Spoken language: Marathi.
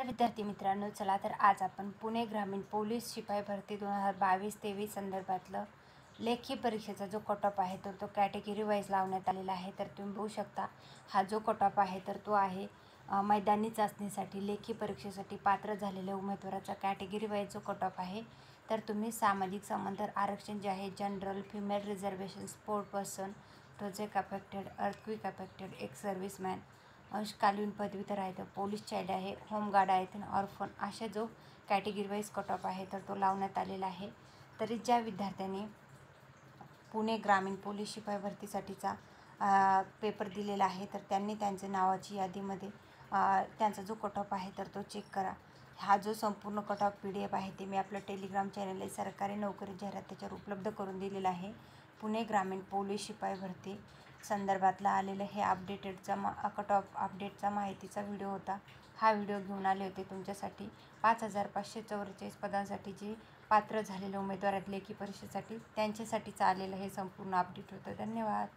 विद्यार्थी मित्रांनो, चला तर आज आपण पुणे ग्रामीण पोलीस शिपाई भरती 2022-23 संदर्भातलं लेखी परीक्षेचा जो कट ऑफ आहे तो कॅटेगरी वाईज लावण्यात आलेला आहे। तर तुम्ही बघू शकता हा जो कट ऑफ आहे तर तो आहे मैदानी चाचणीसाठी लेखी परीक्षेसाठी पात्र झालेल्या उमेदवाराचा कॅटेगरी वाईज जो कट ऑफ आहे। तर तुम्ही सामाजिक संबंध आरक्षण जे आहे general, female reservation, sport person, project affected, earthquake affected, एक सर्व्हिसमॅन, अंशकालीन पदवीधर आहे, तर पोलीस चाइल्ड आहे, होमगार्ड आहेत, ऑर्फन, अशा जो कॅटेगरी वाईज कट ऑफ आहे तर तो लावण्यात आलेला आहे। तरी ज्या विद्यार्थ्यांनी पुणे ग्रामीण पोलीस शिपाई भरतीसाठीचा पेपर दिलेला आहे तर त्यांनी त्यांच्या नावाची यादीमध्ये त्यांचा जो कट ऑफ आहे तर तो चेक करा। हा जो संपूर्ण कट ऑफ PDF आहे ते मी आपलं टेलिग्राम चॅनल आहे सरकारी नोकरी जाहिरात त्याच्यावर उपलब्ध करून दिलेलं आहे। पुणे ग्रामीण पोलीस शिपाई भरती संदर्भातला आलेलं हे अपडेटेडचा कट ऑफ अपडेटचा माहितीचा व्हिडिओ होता। हा व्हिडिओ घेऊन आले होते तुमच्यासाठी 5544 पदांसाठी जे पात्र झालेले उमेदवार आहेत लेखी परीक्षेसाठी त्यांच्यासाठीचं आलेलं हे संपूर्ण अपडेट होतं। धन्यवाद।